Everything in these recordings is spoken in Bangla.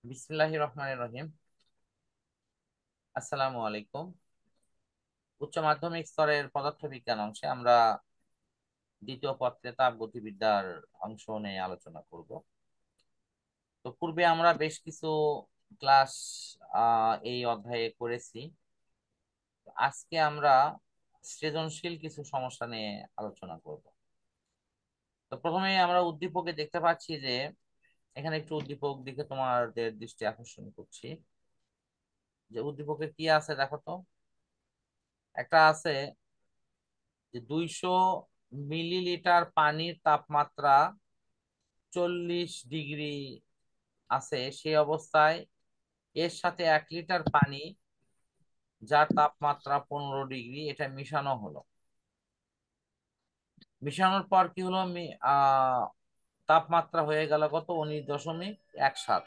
বিসমিল্লাহির রহমানির রহিম। আসসালামু আলাইকুম। উচ্চ মাধ্যমিক স্তরের পদার্থবিজ্ঞান অংশে আমরা দ্বিতীয় পত্রে তাপগতিবিদ্যার অংশ নিয়ে আলোচনা করব। তো পূর্বে আমরা বেশ কিছু ক্লাস এই অধ্যায়ে করেছি। আজকে আমরা সৃজনশীল কিছু সমস্যা নিয়ে আলোচনা করব। তো প্রথমে আমরা উদ্দীপকে দেখতে পাচ্ছি যে এখানে একটু উদ্দীপক দিকে তোমাদের দৃষ্টি আকর্ষণ করছি। যে উদ্দীপকে কি আছে দেখো তো। একটা আছে যে 200 মিলিলিটার পানির তাপমাত্রা 40 ডিগ্রি আছে, সেই অবস্থায় এর সাথে 1 লিটার পানি যার তাপমাত্রা 15 ডিগ্রি এটা মিশানো হলো। মিশানোর পর কি হলো, তাপমাত্রা হয়ে গেল কত, 19.17।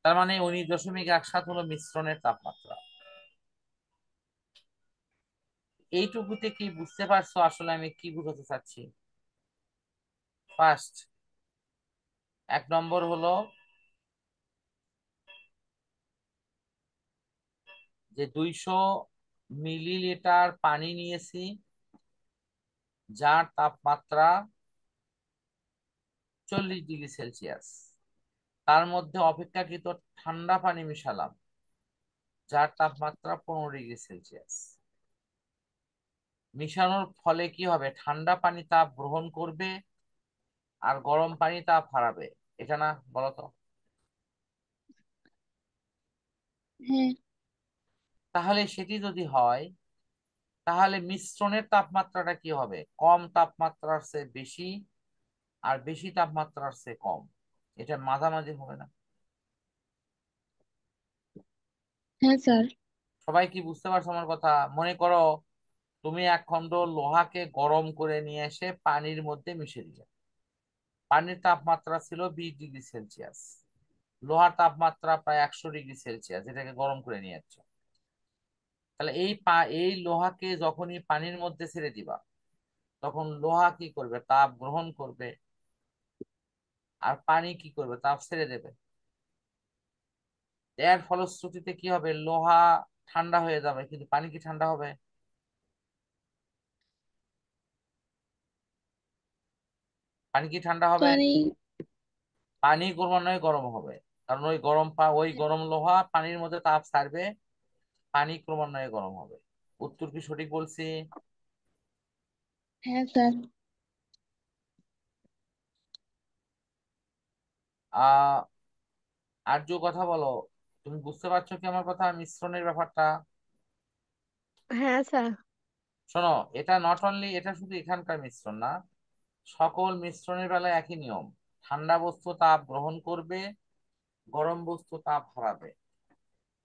তার মানে 19.17 হলো মিশ্রণের তাপমাত্রা। এইটুকুতে কি বুঝতে পারছো আসলে আমি কি বুঝাতে চাচ্ছি? ফার্স্ট, 1 নম্বর হলো যে 200 মিলিলিটার পানি নিয়েছি যার তাপমাত্রা 40 ডিগ্রি সেলসিয়াস, তার মধ্যে অপেক্ষাকৃত ঠান্ডা পানি মিশালাম যার তাপমাত্রা 15 ডিগ্রি সেলসিয়াস। মিশানোর ফলে কি হবে, ঠান্ডা পানি তাপ গ্রহণ করবে আর গরম পানি তাপ হারাবে। এটা না, বলতো? হ্যাঁ তাহলে সেটি যদি হয়, তাহলে মিশ্রণের তাপমাত্রাটা কি হবে, কম তাপমাত্রার চেয়ে বেশি আর বেশি তাপমাত্রার চেয়ে কম। এটা মাঝামাঝি হবে না? হ্যাঁ স্যার। সবাই কি বুঝতে পারছো আমার কথা? মনে করো তুমি এক খণ্ড লোহাকে গরম করে নিয়ে এসে পানির মধ্যে মিশিয়ে দিলে। পানির তাপমাত্রা ছিল 20 ডিগ্রি সেলসিয়াস, লোহার তাপমাত্রা প্রায় 100 ডিগ্রি সেলসিয়াস, এটাকে গরম করে নিয়ে যাচ্ছ। তাহলে এই লোহাকে যখনই পানির মধ্যে ছেড়ে দিবা, তখন লোহা কি করবে, তাপ গ্রহণ করবে, আর পানি কি করবে, তাপ ছেড়ে দেবে। এর ফলশ্রুতিতে কি হবে, লোহা ঠান্ডা হয়ে যাবে, কিন্তু পানি কি ঠান্ডা হবে? পানি কি ঠান্ডা হবে? পানি। পানি ক্রমান্বয়ে গরম হবে, কারণ ওই গরম লোহা পানির মধ্যে তাপ ছাড়বে, পানি ক্রমান্বয়ে গরম হবে। উত্তর কি সঠিক বলছি? হ্যাঁ স্যার। আহ আর্য কথা বলো, তুমি বুঝতে পারছো কি আমার কথা, মিশ্রণের ব্যাপারটা? হ্যাঁ স্যার। শোনো, এটা নট অনলি, এটা শুধু এখানকার মিশ্রণ না, সকল মিশ্রণের বেলায় একই নিয়ম। ঠান্ডা বস্তু তাপ গ্রহণ করবে, গরম বস্তু তাপ হারাবে।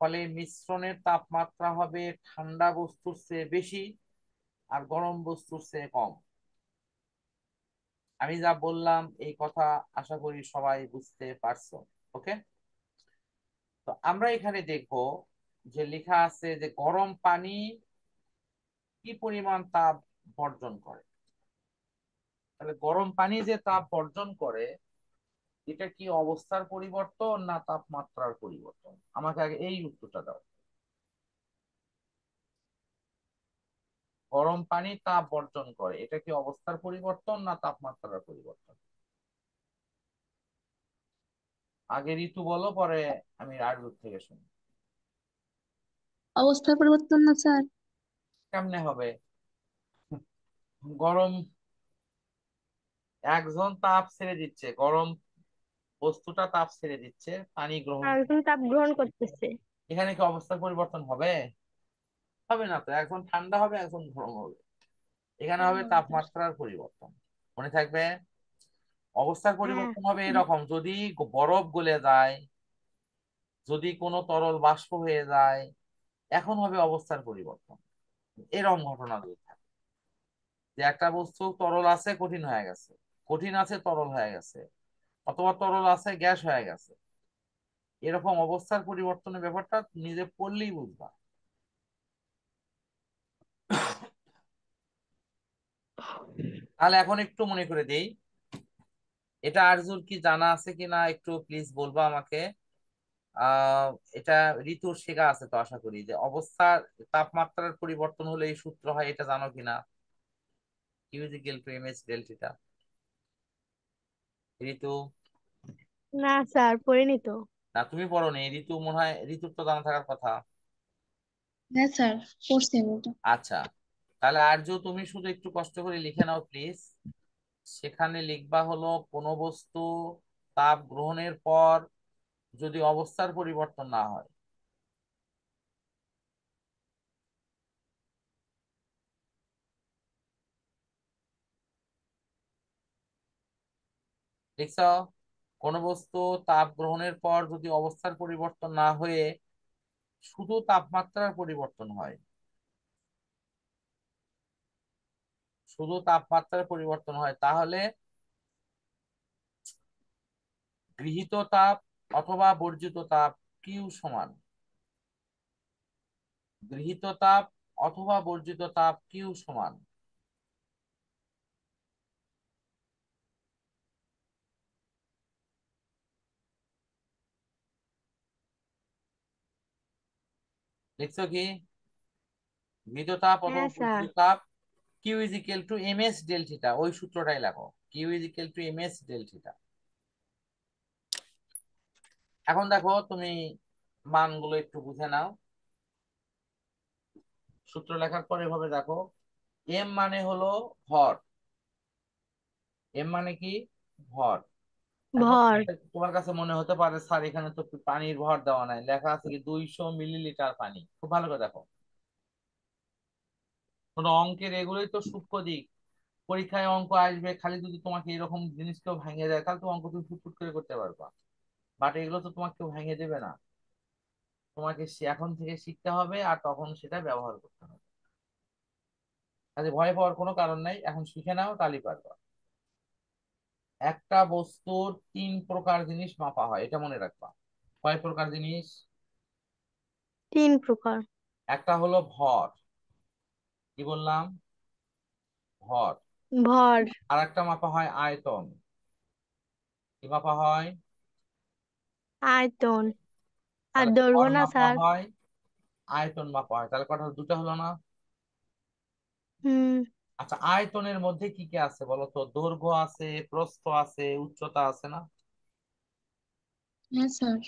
ফলে মিশ্রণের তাপমাত্রা হবে ঠান্ডা বস্তুর চেয়ে বেশি আর গরম বস্তুর চেয়ে কম। আমি যা বললাম এই কথা আশা করি সবাই বুঝতে পারছো। ওকে। তো আমরা এখানে দেখবো যে লেখা আছে যে গরম পানি কি পরিমাণ তাপ বর্জন করে। তাহলে গরম পানি যে তাপ বর্জন করে, এটা কি অবস্থার পরিবর্তন না তাপমাত্রার পরিবর্তন? আমাকে আগে এই উত্তরটা দাও। গরম পানি তাপ বর্জন করে, এটা কি অবস্থার পরিবর্তন না তাপমাত্রার পরিবর্তন? আগে ঋতু বলো, পরে আমি আর থেকে শুনি। অবস্থার পরিবর্তন না স্যার? কেমনে হবে? গরম, একজন তাপ ছেড়ে দিচ্ছে, গরম বস্তুটা তাপ ছেড়ে দিচ্ছে, পানি গ্রহণ আরেকজন তাপ গ্রহণ করতেছে। এখানে কি অবস্থার পরিবর্তন হবে? হবে না তো, এখন ঠান্ডা হবে, এখন গরম হবে। এখানে হ্যাঁ হবে হবে স্যার। তাপমাত্রার পরিবর্তন। মনে থাকবে। অবস্থার হ্যাঁ। পরিবর্তন হবে এরকম, যদি বরফ গলে যায়, যদি কোনো তরল বাষ্প হয়ে যায়, এখন হবে অবস্থার পরিবর্তন। এরকম ঘটনা যদি থাকে যে একটা বস্তু তরল আছে কঠিন হয়ে গেছে, কঠিন আছে তরল হয়ে গেছে, অথবা তরল আছে গ্যাস হয়ে গেছে, এরকম অবস্থার পরিবর্তনের ব্যাপারটা নিজে পড়লেই বুঝবা। তাহলে এখন একটু মনে করে দেই, এটা আরজুর কি জানা আছে কিনা একটু প্লিজ বলবা আমাকে। আহ এটা ঋতুর শেখা আছে তো, আশা করি যে অবস্থার তাপমাত্রার পরিবর্তন হলে এই সূত্র হয়, এটা জানো কিনা? Q is equal to M S del theta. Ritu? না স্যার, পড়িনি তো। না তুমি পড়োনি, ঋতু মনে হয়, ঋতুর তো জানা থাকার কথা। হ্যাঁ স্যার, পড়ছি আমি ওটা। আচ্ছা, তাহলে আরজু তুমি শুধু একটু কষ্ট করে লিখে নাও প্লিজ। সেখানে লিখবা হলো কোনো বস্তু তাপ গ্রহণের পর যদি অবস্থার পরিবর্তন না হয়। লিখছ? কোনো বস্তু তাপ গ্রহণের পর যদি অবস্থার পরিবর্তন না হয়ে শুধু তাপমাত্রার পরিবর্তন হয়, শুধু তাপমাত্রার পরিবর্তন হয়, তাহলে গৃহীত তাপ অথবা বর্জিত তাপ কিউ সমান, গৃহীত তাপ অথবা বর্জিত তাপ কিউ সমান। লিখছো কি? গৃহীত তাপ অথবা হ্যাঁ স্যার। বর্জিত তাপ Q is equal to M S del theta, ওই সূত্রটাই লেখো, Q is equal to M S del theta. এখন দেখো তুমি মানগুলো একটু বুঝে নাও। সূত্র লেখার পর এভাবে দেখো, এম মানে হলো ভর, এম মানে কি? ভর। এখন ভর। তোমার কাছে মনে হতে পারে স্যার এখানে তো পানির ভর দেওয়া নাই, লেখা আছে কি 200 মিলিলিটার পানি। খুব ভালো করে দেখো, কোনো অঙ্কের এগুলোই তো সূক্ষ্ম দিক। পরীক্ষায় অঙ্ক আসবে, খালি যদি তোমাকে এরকম জিনিস কেউ ভেঙে দেয় তাহলে তো অঙ্ক তুমি ফুটফুট করে করতে পারবা, বাট এগুলো তো তোমাকে কেউ ভেঙে দেবে না। তোমাকে এখন থেকে শিখতে হবে আর তখন সেটা ব্যবহার করতে হবে। কাজে ভয় পাওয়ার কোনো কারণ নাই, এখন শিখে নাও তাহলেই পারবা। একটা বস্তুর তিন প্রকার জিনিস মাপা হয়, এটা মনে রাখবা। কয় প্রকার জিনিস? তিন প্রকার। একটা হলো ভর, কি বললাম? ভর। ভর। আর একটা মাপা হয় আয়তন, কি মাপা হয়? আয়তন। আর তাহলে ভর দৈর্ঘ্য না মাপা স্যার? হয়, আয়তন মাপা হয়, তাহলে কটা দুটো হলো না? হুম। আচ্ছা, আয়তনের মধ্যে কি কি আছে বলো তো? দৈর্ঘ্য আছে, প্রস্থ আছে, উচ্চতা আছে না? হ্যাঁ স্যার।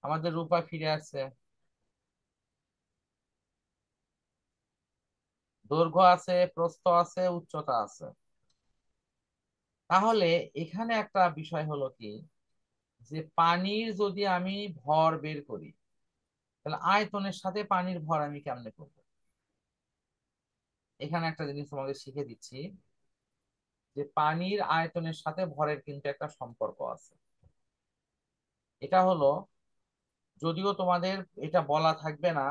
আমাদের রূপা ফিরে আসছে। দৈর্ঘ্য আছে, প্রস্থ আছে, উচ্চতা আছে। তাহলে এখানে একটা বিষয় হলো কি, যে পানির যদি আমি ভর বের করি, তাহলে আয়তনের সাথে পানির ভর আমি কেমনে করবো? এখানে একটা জিনিস তোমাকে শিখে দিচ্ছি, যে পানির আয়তনের সাথে ভরের কিন্তু একটা সম্পর্ক আছে। এটা হলো, যদিও তোমাদের এটা বলা থাকবে না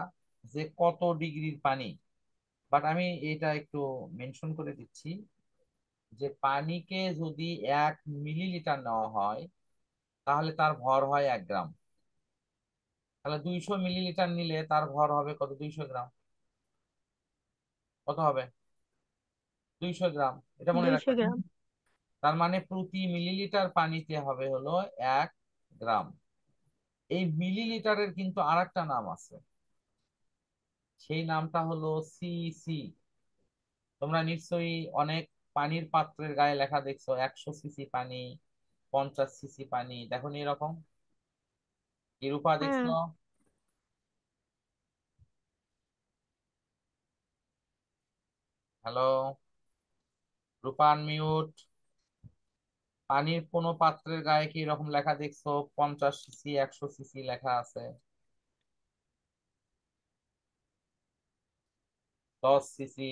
যে কত ডিগ্রির পানি, বাট আমি এটা একটু মেনশন করে দিচ্ছি, যে পানিকে যদি 1 মিলিলিটার নেওয়া হয় তাহলে তার ভর হয় 1 গ্রাম। তাহলে 200 মিলিলিটার নিলে তার ভর হবে কত? 200 গ্রাম। কত হবে? 200 গ্রাম, এটা মনে 200 রাখবে। গ্রাম। তার মানে প্রতি মিলিলিটার পানিতে হবে হলো 1 গ্রাম। এই মিলিলিটারের কিন্তু আরেকটা নাম আছে, সেই নামটা হলো সিসি। তোমরা নিশ্চয়ই অনেক পানির পাত্রের গায়ে লেখা দেখছো, 100 সিসি পানি, 50 সিসি পানি, দেখো নি এরকম? কি রূপা হ্যাঁ। দেখছো? হ্যালো, রূপা আনমিউট। পানির কোনো পাত্রের গায়ে কি এরকম লেখা দেখছো, 50 সিসি, 100 সিসি লেখা আছে? 10 সিসি।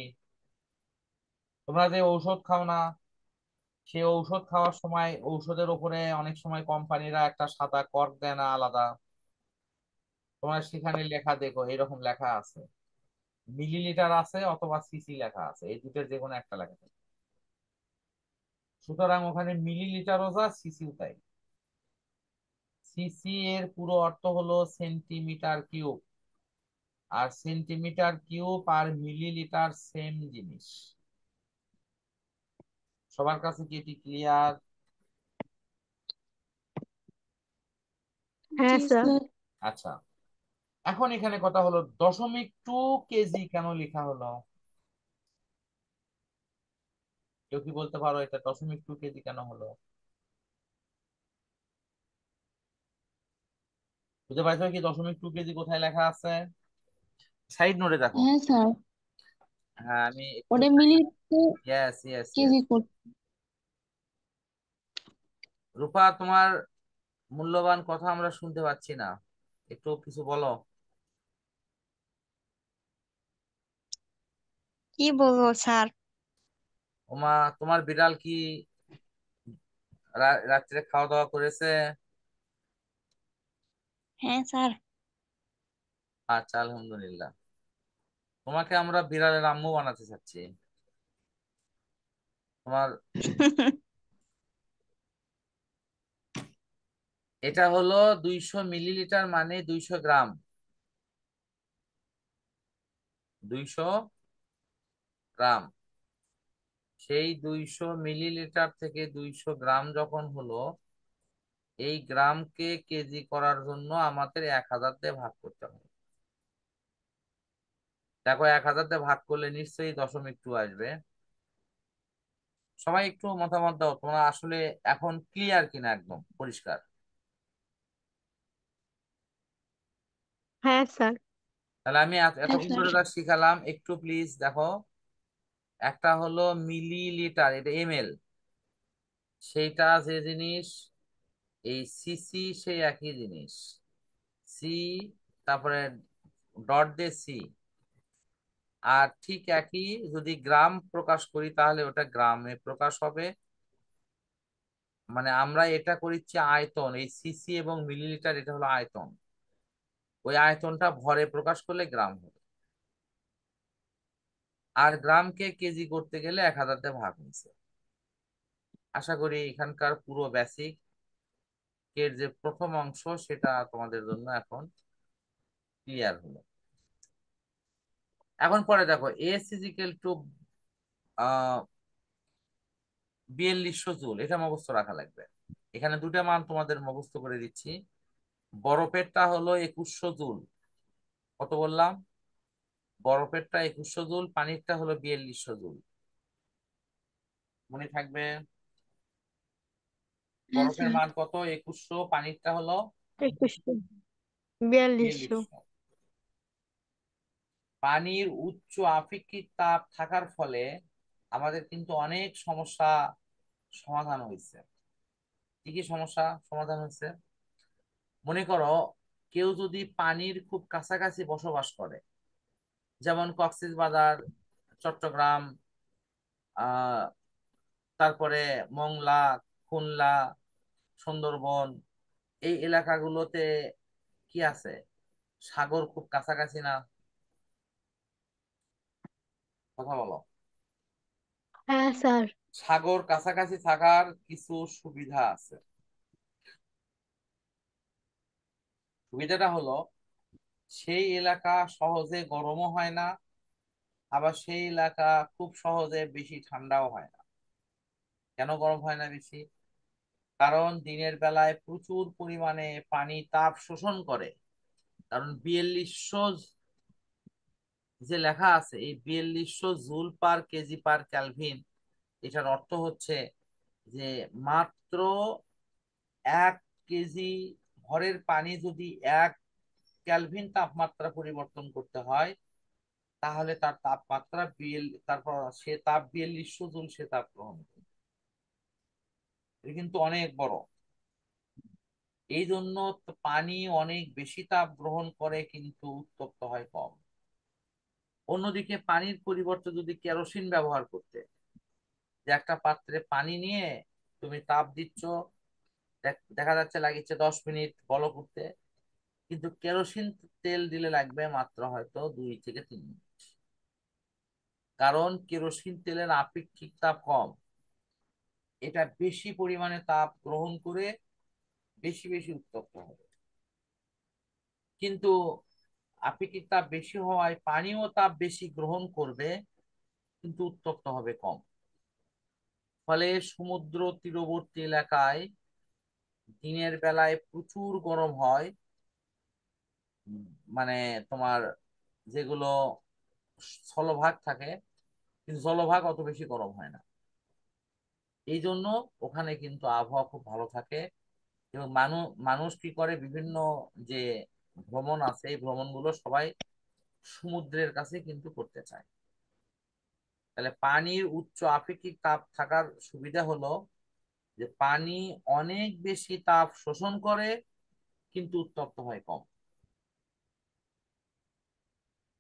তোমরা যে ঔষধ খাও না, সে ঔষধ খাওয়ার সময় ঔষধের উপরে অনেক সময় কোম্পানিরা একটা সাদা কর্ক দেয় না আলাদা? তোমরা সেখানে লেখা দেখো, এরকম লেখা আছে, মিলিলিটার আছে অথবা সিসি লেখা আছে, এই দুটোর যে কোনো একটা লেখা থাকে। সুতরাং ওখানে মিলিলিটারও যা, সিসিও তাই। সিসি এর পুরো অর্থ হলো সেন্টিমিটার কিউব, আর সেন্টিমিটার কিউব আর মিলিলিটার সেম জিনিস। সবার কাছে কি এটি ক্লিয়ার? হ্যাঁ জি স্যার। স্যার। আচ্ছা, এখন এখানে কথা হলো 0.2 কেজি কেন লেখা হলো? কেউ কি বলতে পারো এটা 0.2 কেজি কেন হলো? বুঝতে পারছো কি 0.2 কেজি কোথায় লেখা আছে? সাইড নোটে দেখো। হ্যাঁ স্যার, হ্যাঁ, আমি একটু। ওটা মিলিতে ইয়েস, ইয়েস, ইয়েস। কেজি করতে। রূপা, তোমার মূল্যবান কথা আমরা শুনতে পাচ্ছি না, একটু কিছু বলো। কি বলবো স্যার? ওমা, তোমার বিড়াল কি রাত্রে খাওয়া দাওয়া করেছে? হ্যাঁ স্যার। আচ্ছা, আলহামদুলিল্লাহ। তোমাকে আমরা বিড়ালের আম্মু বানাতে চাচ্ছি। তোমার এটা হলো 200 মিলিলিটার, মানে 200 গ্রাম। 200 গ্রাম। সেই 200 মিলিলিটার থেকে 200 গ্রাম যখন হলো, এই গ্রামকে কেজি করার জন্য আমাদের 1000 দিয়ে ভাগ করতে হবে। দেখো, 1000 দিয়ে ভাগ করলে নিশ্চয়ই 0.2 আসবে। সবাই একটু মতামত দাও, তোমরা আসলে এখন ক্লিয়ার কিনা, একদম পরিষ্কার? হ্যাঁ স্যার। তাহলে আমি হ্যাঁ এতক্ষণ স্যার। ধরে যা শিখালাম, একটু প্লিজ দেখো। একটা হলো মিলিলিটার, এটা এমএল। সেইটা যে জিনিস, এই সিসি সেই একই জিনিস। সি, তারপরে ডট দিয়ে সি। আর ঠিক একই যদি গ্রাম প্রকাশ করি তাহলে ওটা গ্রামে প্রকাশ হবে। মানে আমরা এটা করিচ্ছি আয়তন, এই সিসি এবং মিলিলিটার এটা হলো আয়তন। ওই আয়তনটা ভরে প্রকাশ করলে গ্রাম হবে। আর গ্রামকে কেজি করতে গেলে 1000 দিয়ে ভাগ হয়েছে। আশা করি এখানকার পুরো বেসিক এর যে প্রথম অংশ সেটা তোমাদের জন্য এখন ক্লিয়ার হলো। এখন পরে দেখো, এস ইজিক্যাল টু 4200 জুল, এটা মুখস্থ রাখা লাগবে। এখানে দুটা মান তোমাদের মুখস্থ করে দিচ্ছি। বরফেরটা হলো 2100 জুল। কত বললাম? বরফেরটা 2100 জুল, পানিরটা হলো 4200 জুল। মনে থাকবে? হ্যাঁ বরফের স্যার। মান কত? 2100, পানিরটা হলো 2100, 4200। 4200। পানির উচ্চ আপেক্ষিক তাপ থাকার ফলে আমাদের কিন্তু অনেক সমস্যা সমাধান হয়েছে। কি কি সমস্যা সমাধান হয়েছে? মনে করো, কেউ যদি পানির খুব কাছাকাছি বসবাস করে, যেমন কক্সবাজার, চট্টগ্রাম, আহ তারপরে মংলা, খুলনা, সুন্দরবন, এই এলাকাগুলোতে কি আছে? সাগর খুব কাছাকাছি না? কথা বলো। হ্যাঁ স্যার। সাগর কাছাকাছি থাকার কিছু সুবিধা আছে। সুবিধাটা হলো, সেই এলাকা সহজে গরমও হয় না, আবার সেই এলাকা খুব সহজে বেশি ঠান্ডাও হয় না। কেন গরম হয় না বেশি? কারণ দিনের বেলায় প্রচুর পরিমাণে পানি তাপ শোষণ করে। কারণ 4200 যে লেখা আছে, এই 4200 জুল/কেজি/ক্যালভিন, এটার অর্থ হচ্ছে যে মাত্র 1 কেজি ভরের পানি যদি 1 ক্যালভিন তাপমাত্রা পরিবর্তন করতে হয়, তাহলে তার তাপমাত্রা তারপর সে তাপ 4200 জুল সে তাপ গ্রহণ করে। এটা কিন্তু অনেক বড়। এই জন্য পানি অনেক বেশি তাপ গ্রহণ করে কিন্তু উত্তপ্ত হয় কম। অন্যদিকে পানির পরিবর্তে যদি কেরোসিন ব্যবহার করতে, যে একটা পাত্রে পানি নিয়ে তুমি তাপ দিচ্ছ, দেখা যাচ্ছে লাগিচ্ছে 10 মিনিট বলক উঠতে, কিন্তু কেরোসিন তেল দিলে লাগবে মাত্র হয়তো 2 থেকে 3 মিনিট। কারণ কেরোসিন তেলের আপেক্ষিক তাপ কম, এটা বেশি পরিমাণে তাপ গ্রহণ করে বেশি বেশি উত্তপ্ত হবে। কিন্তু আপেক্ষিক তাপ বেশি হওয়ায় পানিও তাপ বেশি গ্রহণ করবে, কিন্তু উত্তপ্ত হবে কম। ফলে সমুদ্র তীরবর্তী এলাকায় দিনের বেলায় প্রচুর গরম হয়। উম, মানে তোমার যেগুলো স্থলভাগ থাকে, কিন্তু জলভাগ অত বেশি গরম হয় না। এই জন্য ওখানে কিন্তু আবহাওয়া খুব ভালো থাকে। এবং মানুষ মানুষ কি করে, বিভিন্ন যে ভ্রমণ আছে এই ভ্রমণগুলো সবাই সমুদ্রের কাছে কিন্তু করতে চায়। তাহলে পানির উচ্চ আপেক্ষিক তাপ থাকার সুবিধা হলো যে পানি অনেক বেশি তাপ শোষণ করে, কিন্তু উত্তপ্ত হয় কম।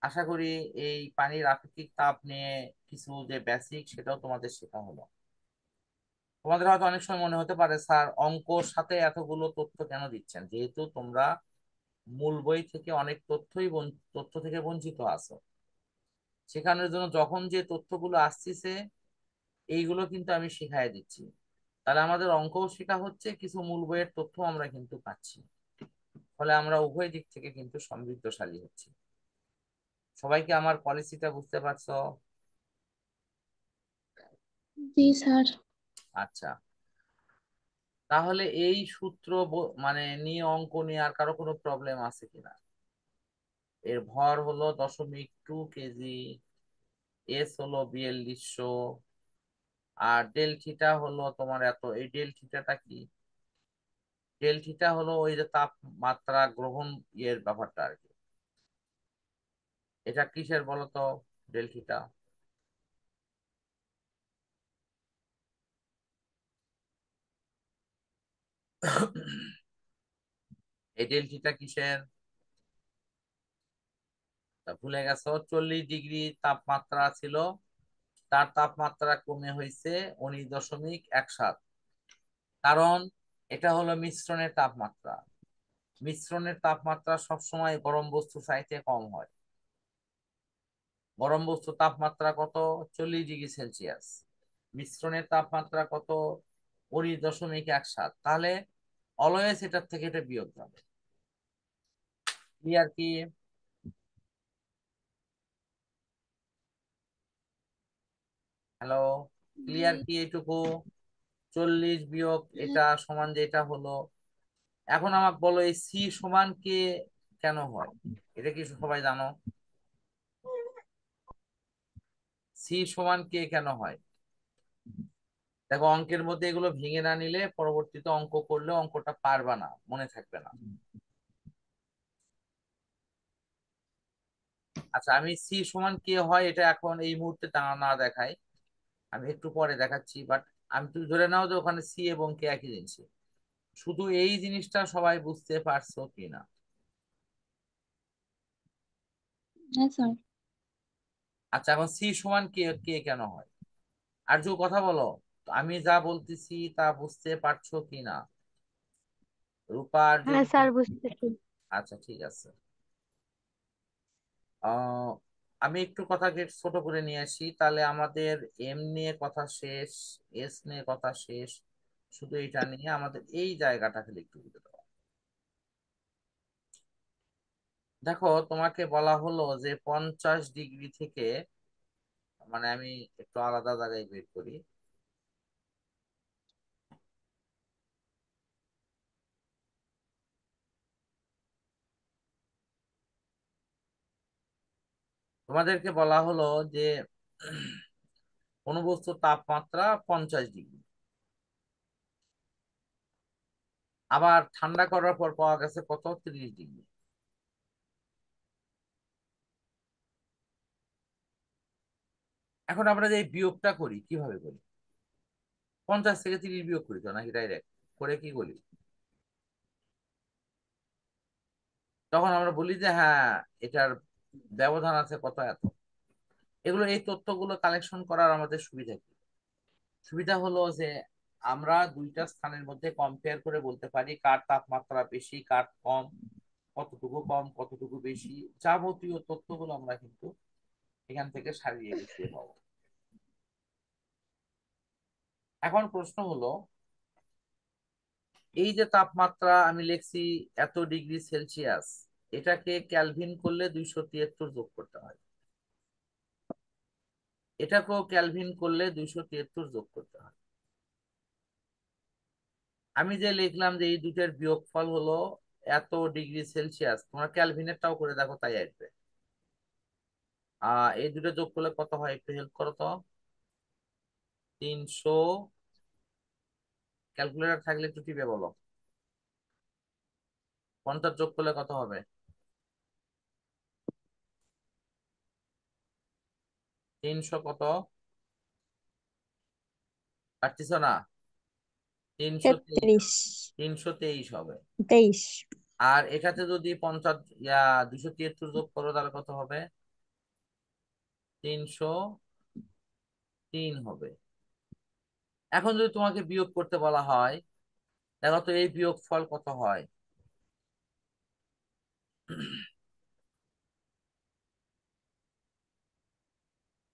আশা করি এই পানির আপেক্ষিক তাপ নিয়ে কিছু যে বেসিক, সেটাও তোমাদের শেখা হলো। তোমাদের হয়তো অনেক সময় মনে হতে পারে, স্যার অঙ্কর সাথে এতগুলো তথ্য কেন দিচ্ছেন, যেহেতু তোমরা মূল বই থেকে অনেক তথ্য থেকে বঞ্চিত আছো। শেখানোর জন্য যখন যে তথ্যগুলো আসছে এইগুলো কিন্তু আমি শিখাই দিচ্ছি। তাহলে আমাদের অঙ্কও শেখা হচ্ছে, কিছু মূল বইয়ের তথ্য আমরা কিন্তু পাচ্ছি। ফলে আমরা উভয় দিক থেকে কিন্তু সমৃদ্ধশালী হচ্ছি। সবাইকে আমার পলিসিটা বুঝতে পারছো? জি স্যার। আচ্ছা, তাহলে এই সূত্র মানে নিয়ে অঙ্ক নিয়ে আর কারো কোনো প্রবলেম আছে কিনা? এর ভর হলো 0.2 কেজি, এস হলো 4200, আর ডেল থিটা হলো তোমার এত। এই ডেল থিটাটা কি? ডেল থিটা হলো ওই যে তাপমাত্রা গ্রহণ ইয়ের ব্যাপারটা আর কি। এটা কিসের বলো তো, ডেল থিটা? এই ডেল থিটা কিসের? তা ভুলে গেছো? 40 ডিগ্রি তাপমাত্রা ছিল, তার তাপমাত্রা কমে হয়েছে 19.17। কারণ এটা হলো মিশ্রণের তাপমাত্রা। মিশ্রণের তাপমাত্রা সবসময় গরম বস্তু চাইতে কম হয়। গরম বস্তুর তাপমাত্রা কত? 40 ডিগ্রি সেলসিয়াস। মিশ্রণের তাপমাত্রা কত? 19.17। তাহলে অলওয়েজ এটার থেকে এটা বিয়োগ যাবে। ক্লিয়ার কি? হ্যালো, জি। ক্লিয়ার কি এইটুকু? 40 বিয়োগ হ্যাঁ। এটা সমান যেটা হলো। এখন আমাকে বলো, এই সি সমান কে কেন হয়? এটা কি সবাই জানো? সি সমান কে কেন হয়? দেখো, অঙ্কের মধ্যে এগুলো ভেঙে না নিলে পরবর্তীতে অঙ্ক করলে অঙ্কটা পারবা না, মনে থাকবে না। আচ্ছা, আমি সি সমান কে হয় এটা এখন এই মুহূর্তে তা না দেখাই, আমি একটু পরে দেখাচ্ছি। বাট আমি, তুমি ধরে নাও যে ওখানে সি এবং কে একই জিনিস। শুধু এই জিনিসটা সবাই বুঝতে পারছো কিনা? হ্যাঁ স্যার। আচ্ছা, এখন সি সমান কে কে কেন হয়? আর যে কথা বলো, তো আমি যা বলতেছি তা বুঝতে পারছো কিনা? রূপা আর যে, হ্যাঁ স্যার, বুঝতেছি। আচ্ছা ঠিক আছে। আহ আমি একটু কথাকে ছোট করে নিয়ে আসি, তাহলে আমাদের এম নিয়ে কথা শেষ, এস নিয়ে কথা শেষ। শুধু এটা নিয়ে আমাদের এই জায়গাটা খালি একটু বুঝে দাও। দেখো, তোমাকে বলা হলো যে 50 ডিগ্রি থেকে, মানে আমি একটু আলাদা জায়গায় বের করি। তোমাদেরকে বলা হলো যে কোন বস্তুর তাপমাত্রা 50 ডিগ্রি, আবার ঠান্ডা করার পর পাওয়া গেছে কত? 30 ডিগ্রি। এখন আমরা যে এই বিয়োগটা করি কিভাবে করি? 50 থেকে 30 বিয়োগ করি তো, নাকি ডাইরেক্ট করে কি করি? তখন আমরা বলি যে হ্যাঁ, এটার ব্যবধান আছে কত, এত। এগুলো, এই তথ্যগুলো কালেকশন করার আমাদের সুবিধা কি? সুবিধা হলো যে আমরা দুইটা স্থানের মধ্যে কম্পেয়ার করে বলতে পারি কার তাপমাত্রা বেশি, কার কম, কতটুকু কম, কতটুকু বেশি। যাবতীয় তথ্যগুলো আমরা কিন্তু এখান থেকে সারিয়ে গুছিয়ে পাবো। এখন প্রশ্ন হলো, এই যে তাপমাত্রা আমি লিখছি এত ডিগ্রি সেলসিয়াস, এটাকে ক্যালভিন করলে 273 যোগ করতে হয়। এটাকেও ক্যালভিন করলে 273 যোগ করতে হয়। আমি যে লিখলাম যে এই দুটের বিয়োগফল হলো এত ডিগ্রি সেলসিয়াস, তোমরা ক্যালভিনেরটাও করে দেখো, তাই আসবে। এই দুটো যোগ করলে কত হয় একটু হেল্প করো তো। 300, ক্যালকুলেটর থাকলে একটু টিপে বলো। 50 যোগ করলে কত হবে? 300 কত, পারছিস না? 323, 33, 323 হবে। 23, আর এটাতে যদি 50 273 যোগ করো তাহলে কত হবে? 303 হবে। এখন যদি তোমাকে বিয়োগ করতে বলা হয়, দেখো তো এই বিয়োগ ফল কত হয়।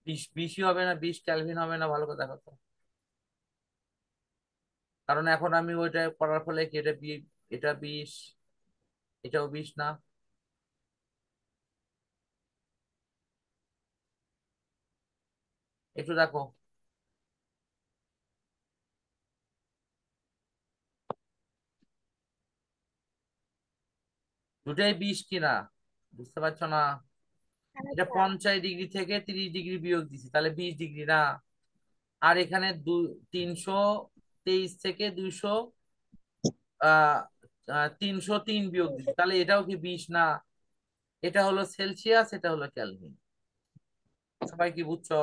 20 হবে না, 20 ক্যালভিন হবে না, ভালো করে দেখো তো। কারণ এখন আমি ওইটা করার ফলে কি এটা এটা 20, এটাও 20 না? একটু দেখো। দুটাই 20 কিনা, বুঝতে পারছো না? এটা 50 ডিগ্রি থেকে 30 ডিগ্রি বিয়োগ দিছি, তাহলে 20 ডিগ্রি না? আর এখানে 323 থেকে 303 বিয়োগ দিছি, তাহলে এটাও কি 20 না? এটা হলো সেলসিয়াস, এটা হলো ক্যালভিন। সবাই কি বুঝছো?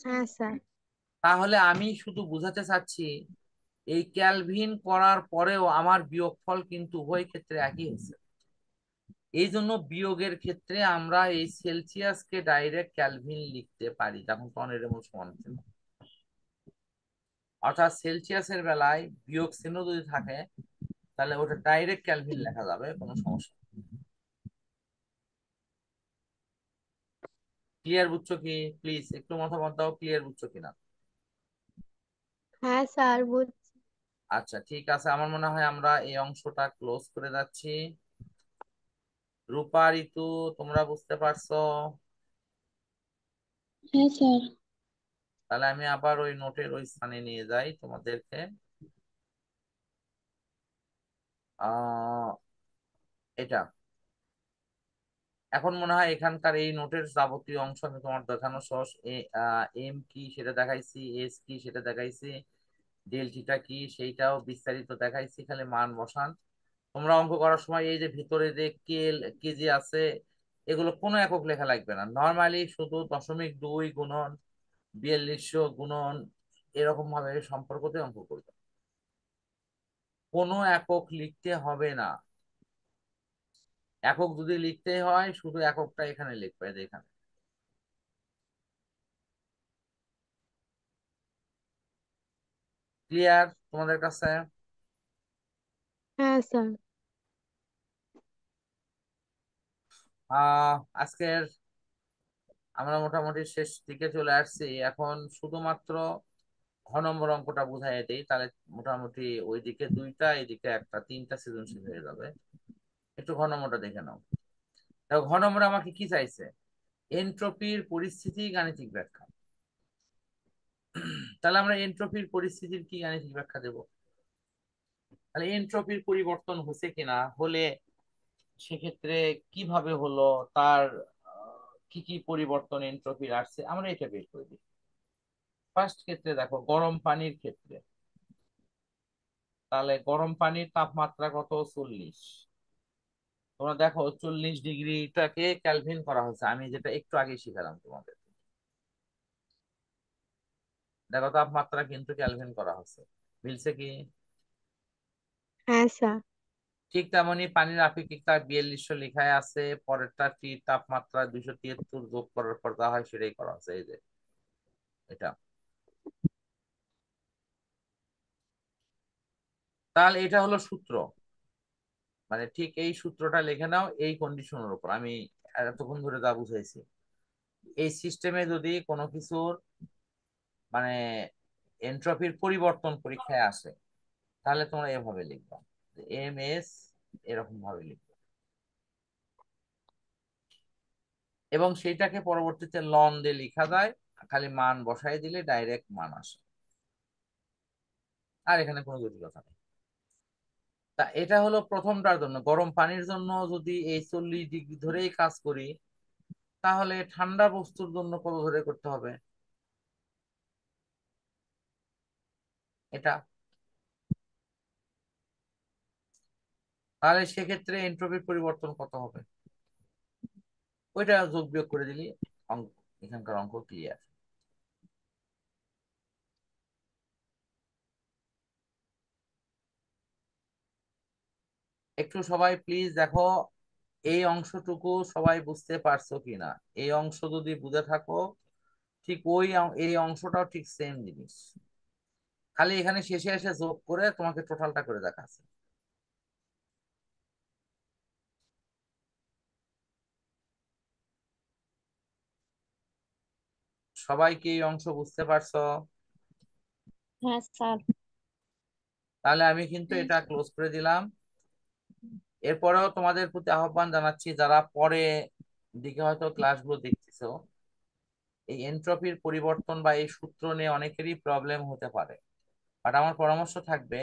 হ্যাঁ স্যার। তাহলে আমি শুধু বুঝাতে চাচ্ছি, এই ক্যালভিন করার পরেও আমার বিয়োগফল কিন্তু উভয় ক্ষেত্রে একই হয়েছে। এই জন্য বিয়োগের ক্ষেত্রে আমরা এই সেলসিয়াসকে ডাইরেক্ট ক্যালভিন লিখতে পারি, যখন টনের এর সমান ছিল। অর্থাৎ সেলসিয়াসের বেলায় বিয়োগ চিহ্ন যদি থাকে তাহলে ওটা ডাইরেক্ট ক্যালভিন লেখা যাবে, কোনো সমস্যা নেই। ক্লিয়ার বুঝছো কি? প্লিজ একটু মতামত দাও, ক্লিয়ার বুঝছো কিনা। হ্যাঁ স্যার, বুঝছি। আচ্ছা ঠিক আছে, আমার মনে হয় আমরা এই অংশটা ক্লোজ করে যাচ্ছি। রূপা, ঋতু, তোমরা বুঝতে পারছো? হ্যাঁ স্যার। তাহলে আমি আবার ওই নোটের ওই স্থানে নিয়ে যাই তোমাদেরকে। আহ এটা এখন মনে হয় এখানকার এই নোটের যাবতীয় অংশ আমি তোমার দেখানো সহজ। এম কি সেটা দেখাইছি, এস কি সেটা দেখাইছি, ডেল্টিটা কি সেইটাও বিস্তারিত দেখাইছি, খালি মান বসান। তোমরা অঙ্ক করার সময় এই যে ভিতরে যে কেজি আছে, এগুলো কোনো একক লেখা লাগবে না, নর্মালি শুধু 0.2 গুণন 4200 গুণন এরকম ভাবে সম্পর্কতে অঙ্ক করবে, কোনো একক লিখতে হবে না। একক যদি লিখতে হয় শুধু এককটা এখানে লিখবে, এই যে এখানে। ক্লিয়ার তোমাদের কাছে? হ্যাঁ স্যার। আজকের আমরা মোটামুটি শেষ দিকে চলে আসছি। এখন শুধুমাত্র ঘ নম্বর অঙ্কটা বুঝাই দিই, তাহলে মোটামুটি ওইদিকে দুইটা এইদিকে একটা, তিনটা সৃজনশীল হয়ে যাবে। একটু ঘ নম্বরটা দেখে নাও। দেখো ঘ নম্বরে আমাকে কি চাইছে, এনট্রপির পরিস্থিতি গাণিতিক ব্যাখ্যা। তাহলে আমরা এনট্রপির পরিস্থিতির কি গাণিতিক ব্যাখ্যা দেব? তাহলে এনট্রপির পরিবর্তন হচ্ছে কিনা, হলে সেক্ষেত্রে কিভাবে হলো, তার কি কি পরিবর্তন এনট্রপির আসছে, আমরা এটা বের করে দিই। ফার্স্ট ক্ষেত্রে দেখো গরম পানির ক্ষেত্রে, তাহলে গরম পানির তাপমাত্রা কত? 40। তোমরা দেখো 40 ডিগ্রিটাকে ক্যালভিন করা হয়েছে, আমি যেটা একটু আগে শিখালাম তোমাদের। দেখো তাপমাত্রা কিন্তু ক্যালভিন করা হয়েছে, মিলছে কি? হ্যাঁ স্যার। ঠিক তেমনি পানির আপেক্ষিক তাপ 4200 লেখায় আছে, পরেরটা তাপমাত্রা 273 যোগ করার পর যা হয় সেটাই করা হয়েছে, এই যে এটা। তাহলে এটা হলো সূত্র, মানে ঠিক এই সূত্রটা লিখে নাও এই কন্ডিশনের উপর আমি এতক্ষণ ধরে যা বুঝাইছি। এই সিস্টেমে যদি কোনো কিছুর মানে এন্ট্রপির পরিবর্তন পরীক্ষায় আসে, তাহলে তোমরা এভাবে লিখবা, এম এস এরকম ভাবে লিখবা, এবং সেইটাকে পরবর্তীতে লন দিয়ে লেখা যায়, খালি মান বসাই দিলে ডাইরেক্ট মান আসে। আর এখানে কোনো জটিলতা নেই। তা এটা হলো প্রথমটার জন্য। গরম পানির জন্য যদি এই 40 ডিগ্রি ধরেই কাজ করি, তাহলে ঠান্ডা বস্তুর জন্য কত ধরে করতে হবে? এটা। তাহলে সেক্ষেত্রে এন্ট্রপির পরিবর্তন কত হবে? ওইটা যোগ বিয়োগ করে দিলি অঙ্ক, এখানকার অঙ্ক ক্লিয়ার। একটু সবাই প্লিজ দেখো, এই অংশটুকু সবাই বুঝতে পারছো কিনা। এই অংশ যদি বুঝে থাকো, ঠিক এই অংশটাও ঠিক সেম জিনিস, খালি এখানে শেষে এসে যোগ করে তোমাকে টোটালটা করে দেখাচ্ছে। সবাই কি এই অংশ বুঝতে পারছো? হ্যাঁ স্যার। তাহলে আমি কিন্তু হ্যাঁ এটা স্যার। ক্লোজ করে দিলাম। এরপরেও তোমাদের প্রতি আহ্বান জানাচ্ছি, যারা পরে দিকে হয়তো ক্লাসগুলো দেখতেছো, এই এনট্রপির পরিবর্তন বা এই সূত্র নিয়ে অনেকেরই প্রবলেম হতে পারে। বাট আমার পরামর্শ থাকবে,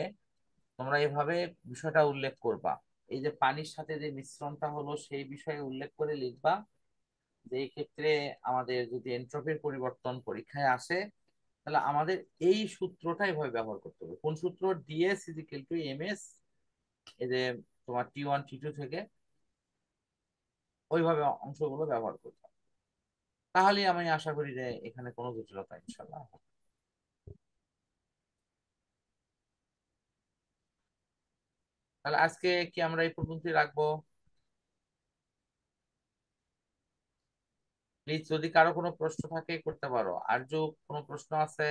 তোমরা এভাবে বিষয়টা উল্লেখ করবা। এই যে পানির সাথে যে মিশ্রণটা হলো সেই বিষয়ে উল্লেখ করে লিখবা, যে এই ক্ষেত্রে আমাদের যদি এনট্রপির পরিবর্তন পরীক্ষায় আসে, তাহলে আমাদের এই সূত্রটা এভাবে ব্যবহার করতে হবে। কোন সূত্র? ডিএস ইজিক্যাল টু এমএস, এই যে তোমার T1 T2 থেকে ওইভাবে অংশগুলো ব্যবহার করতে হবে। তাহলে আমি আশা করি যে এখানে কোনো জটিলতা ইনশাল্লাহ হবে না। তাহলে আজকে কি আমরা এই পর্যন্তই রাখবো? প্লিজ যদি কারো কোনো প্রশ্ন থাকে করতে পারো। আর যে কোনো প্রশ্ন আছে?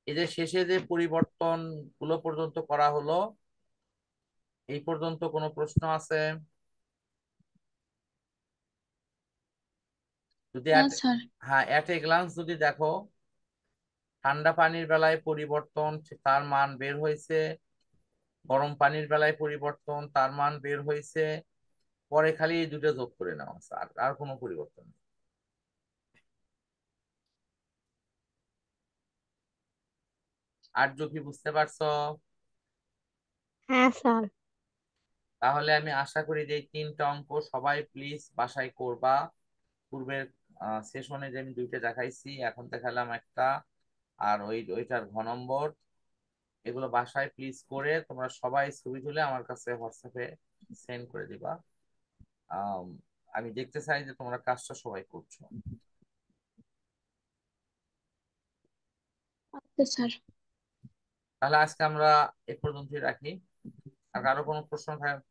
এই যে শেষে যে পরিবর্তন গুলো পর্যন্ত করা হলো, এই পর্যন্ত কোনো প্রশ্ন আছে? যদি না স্যার। হ্যাঁ, অ্যাট এ গ্লান্স যদি দেখো, ঠান্ডা পানির বেলায় পরিবর্তন, তার মান বের হয়েছে। গরম পানির বেলায় পরিবর্তন, তার মান বের হয়েছে। পরে খালি এই দুটো যোগ করে নেওয়া আছে, আর আর কোনো পরিবর্তন নেই। আর কি বুঝতে পারছো? হ্যাঁ স্যার। তাহলে আমি আশা করি যে এই 3টা অঙ্ক সবাই প্লিজ বাসায় করবা। পূর্বের সেশনে যে আমি 2টা দেখাইছি, এখন দেখালাম একটা, আর ওইটার ঘ নম্বর। এগুলো বাসায় প্লিজ করে তোমরা সবাই ছবি তুলে আমার কাছে হোয়াটসঅ্যাপে সেন্ড করে দিবা। আম, আমি দেখতে চাই যে তোমরা কাজটা সবাই করছো। আচ্ছা স্যার। তাহলে আজকে আমরা এ পর্যন্তই রাখি। আর কারো কোনো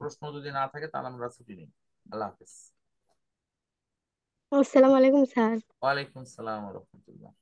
প্রশ্ন যদি না থাকে, তাহলে আমরা ছুটি নিই। আল্লাহ হাফিজ। আসসালামু আলাইকুম স্যার। ওয়ালাইকুম আসসালাম রহমতুল্লাহ।